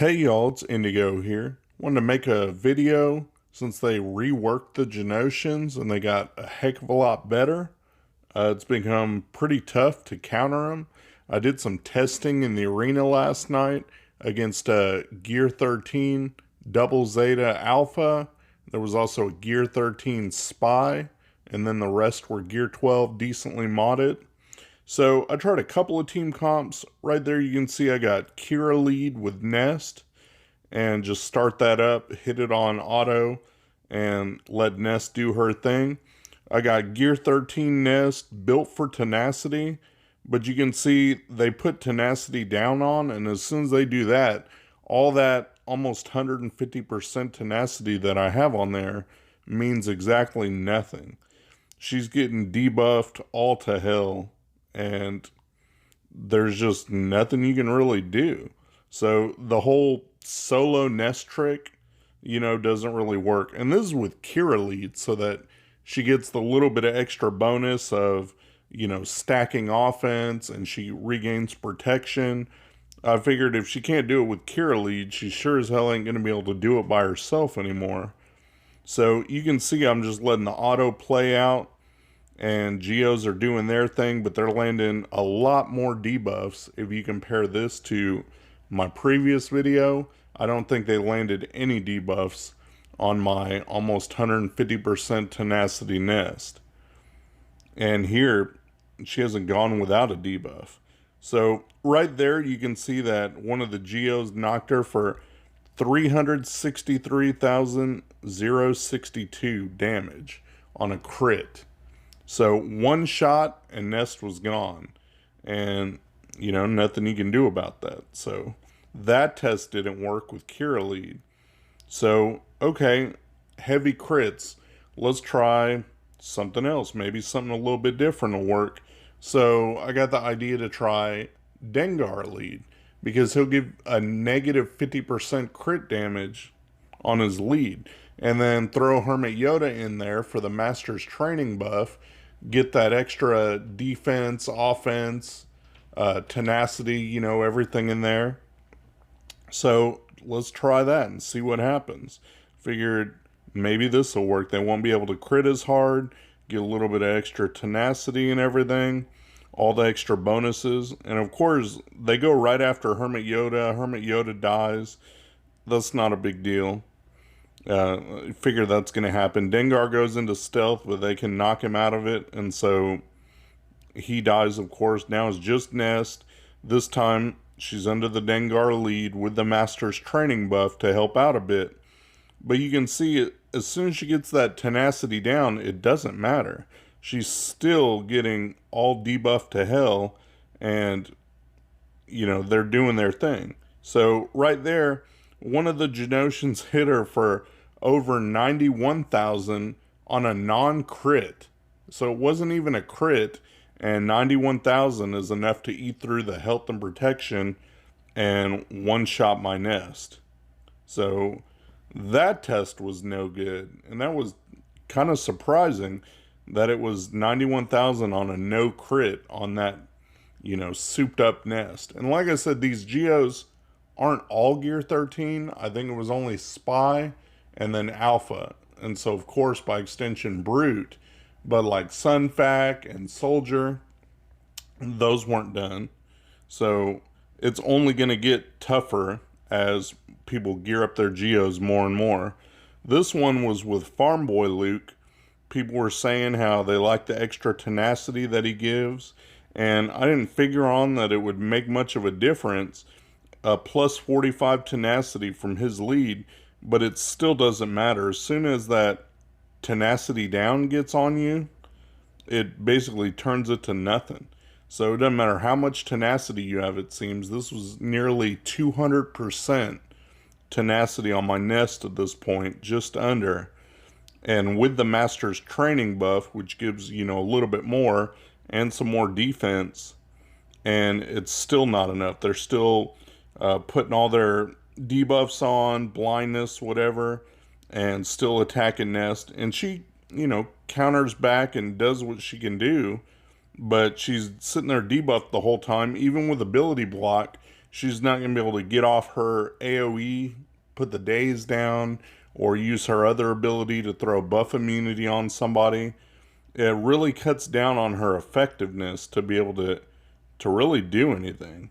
Hey y'all, it's Indigo here. Wanted to make a video since they reworked the Genotions and they got a heck of a lot better. It's become pretty tough to counter them. I did some testing in the arena last night against a Gear 13 Double Zeta Alpha. There was also a Gear 13 Spy, and then the rest were Gear 12 decently modded. So I tried a couple of team comps. Right there you can see I got Kira lead with Nest, and just start that up, hit it on auto, and let Nest do her thing. I got Gear 13 Nest built for tenacity, but you can see they put tenacity down on, and as soon as they do that, all that almost 150% tenacity that I have on there means exactly nothing. She's getting debuffed all to hell, and there's just nothing you can really do. So the whole solo nest trick, doesn't really work. And this is with Kira lead, so that she gets the little bit of extra bonus of, stacking offense, and she regains protection. I figured if she can't do it with Kira lead, she sure as hell ain't going to be able to do it by herself anymore. So you can see I'm just letting the auto play out, and Geos are doing their thing, but they're landing a lot more debuffs. If you compare this to my previous video, I don't think they landed any debuffs on my almost 150% tenacity Nest. And here, she hasn't gone without a debuff. So right there, you can see that one of the Geos knocked her for 363,062 damage on a crit. So one shot and Nest was gone. And, nothing you can do about that. So that test didn't work with Kira lead. So, okay, heavy crits. Let's try something else. Maybe something a little bit different will work. So I got the idea to try Dengar lead, because he'll give a negative 50% crit damage on his lead. And then throw Hermit Yoda in there for the Master's Training buff. Get that extra defense, offense, tenacity, everything in there. So let's try that and see what happens. Figured maybe this will work. They won't be able to crit as hard, get a little bit of extra tenacity and everything, all the extra bonuses. And of course, they go right after Hermit Yoda. Hermit Yoda dies. That's not a big deal. Figure that's going to happen. Dengar goes into stealth, but they can knock him out of it, and so he dies, of course. Now it's just Nest. This time, she's under the Dengar lead with the Master's Training buff to help out a bit. But you can see it, as soon as she gets that tenacity down, it doesn't matter. She's still getting all debuffed to hell, and, they're doing their thing. So right there, one of the Genotions hit her for over 91,000 on a non-crit. So it wasn't even a crit, and 91,000 is enough to eat through the health and protection and one-shot my Nest. So that test was no good, and that was kind of surprising that it was 91,000 on a no crit on that, souped up Nest. And like I said, these Geos aren't all Gear 13. I think it was only Spy and then Alpha. And so, of course, by extension, Brute. But like Sunfac and Soldier, those weren't done. So it's only going to get tougher as people gear up their Geos more and more. This one was with Farm Boy Luke. People were saying how they like the extra tenacity that he gives. And I didn't figure on that it would make much of a difference. Plus 45 tenacity from his lead, but it still doesn't matter. As soon as that tenacity down gets on you, it basically turns it to nothing. So it doesn't matter how much tenacity you have, it seems. This was nearly 200% tenacity on my Nest at this point, just under. And with the Master's Training buff, which gives, a little bit more and some more defense, and it's still not enough. They're still putting all their debuffs on, blindness, whatever, and still attacking Nest. And she, counters back and does what she can do, but she's sitting there debuffed the whole time. Even with ability block, she's not going to be able to get off her AoE, put the daze down, or use her other ability to throw buff immunity on somebody. It really cuts down on her effectiveness to be able to really do anything.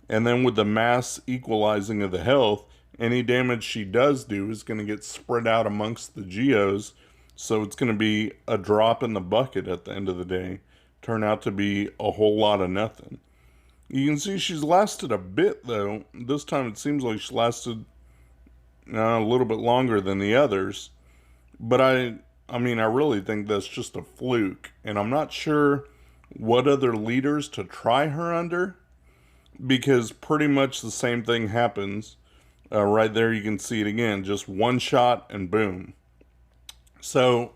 And then with the mass equalizing of the health, any damage she does do is going to get spread out amongst the Geos, so it's going to be a drop in the bucket at the end of the day. Turn out to be a whole lot of nothing. You can see she's lasted a bit though. This time it seems like she lasted a little bit longer than the others. But I mean, I really think that's just a fluke. And I'm not sure what other leaders to try her under, because pretty much the same thing happens. Right there you can see it again. Just one shot and boom. So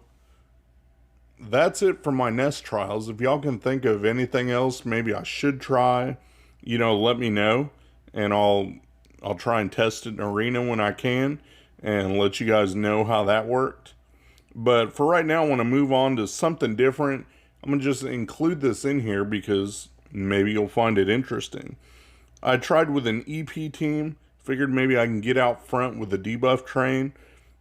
that's it for my nest trials. If y'all can think of anything else maybe I should try, let me know, and I'll try and test it in arena when I can and let you guys know how that worked. But for right now, I want to move on to something different. I'm going to just include this in here because maybe you'll find it interesting. I tried with an EP team, figured maybe I can get out front with a debuff train,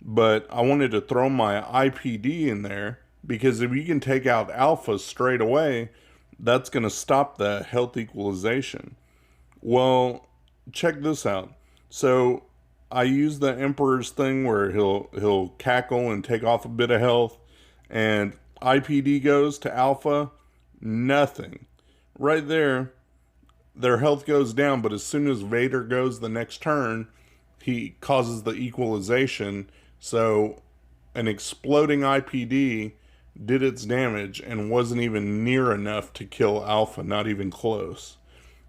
but I wanted to throw my IPD in there because if you can take out Alpha straight away, that's going to stop the health equalization. Well, check this out. So I use the Emperor's thing where he'll cackle and take off a bit of health, and IPD goes to Alpha, nothing. Right there, their health goes down, but as soon as Vader goes the next turn, he causes the equalization. So an exploding IPD did its damage and wasn't even near enough to kill Alpha, not even close.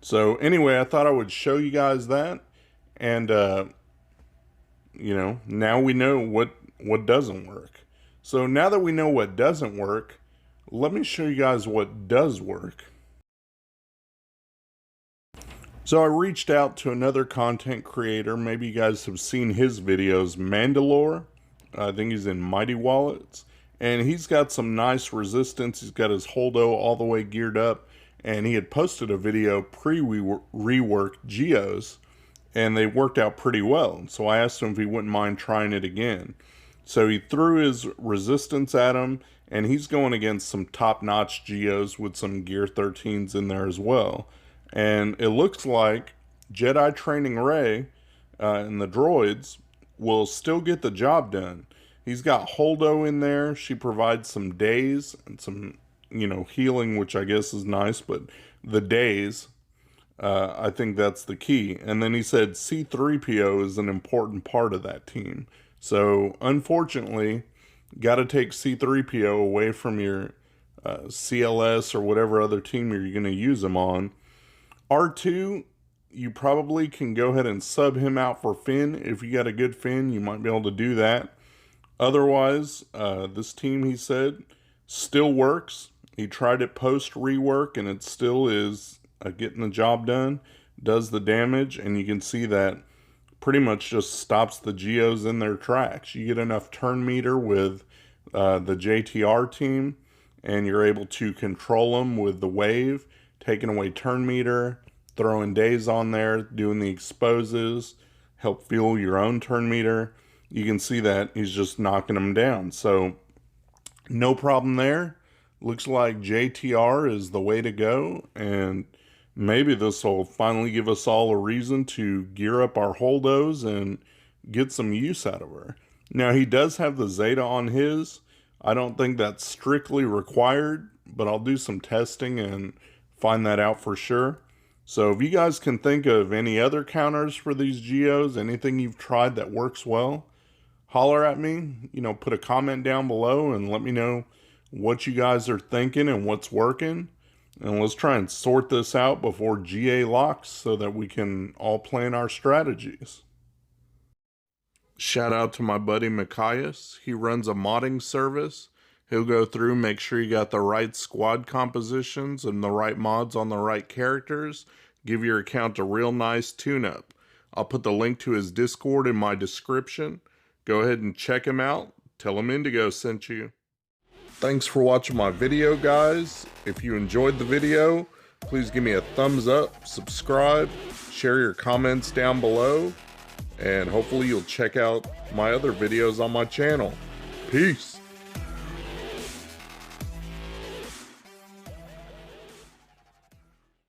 So anyway, I thought I would show you guys that, and now we know what doesn't work. So now that we know what doesn't work, let me show you guys what does work. So I reached out to another content creator. Maybe you guys have seen his videos, Mandalore. I think he's in Mighty Wallets. And he's got some nice resistance. He's got his holdo all the way geared up. And he had posted a video pre-reworked Geos. And they worked out pretty well. So I asked him if he wouldn't mind trying it again. So he threw his resistance at him. And he's going against some top-notch Geos with some Gear 13s in there as well. And it looks like Jedi Training Rey and the droids will still get the job done. He's got Holdo in there. She provides some daze and some, healing, which I guess is nice. But the daze, I think that's the key. And then he said C-3PO is an important part of that team. So, unfortunately, got to take C-3PO away from your CLS or whatever other team you're going to use him on. R2, you probably can go ahead and sub him out for Finn. If you got a good Finn, you might be able to do that. Otherwise, this team, he said, still works. He tried it post-rework, and it still is getting the job done, does the damage, and you can see that pretty much just stops the Geos in their tracks. You get enough turn meter with the JTR team, and you're able to control them with the wave, taking away turn meter, throwing daze on there, doing the exposes, help fuel your own turn meter. You can see that he's just knocking them down. So no problem there. Looks like JTR is the way to go, and maybe this will finally give us all a reason to gear up our holdos and get some use out of her. Now, he does have the Zeta on his. I don't think that's strictly required, but I'll do some testing and find that out for sure. So if you guys can think of any other counters for these Geos, anything you've tried that works well, holler at me. Put a comment down below and let me know what you guys are thinking and what's working. And let's try and sort this out before GA locks so that we can all plan our strategies. Shout out to my buddy Mikayas. He runs a modding service. He'll go through, make sure you got the right squad compositions and the right mods on the right characters. Give your account a real nice tune-up. I'll put the link to his Discord in my description. Go ahead and check him out. Tell him Indigo sent you. Thanks for watching my video, guys. If you enjoyed the video, Please give me a thumbs up, subscribe, share your comments down below, and hopefully you'll check out my other videos on my channel. Peace!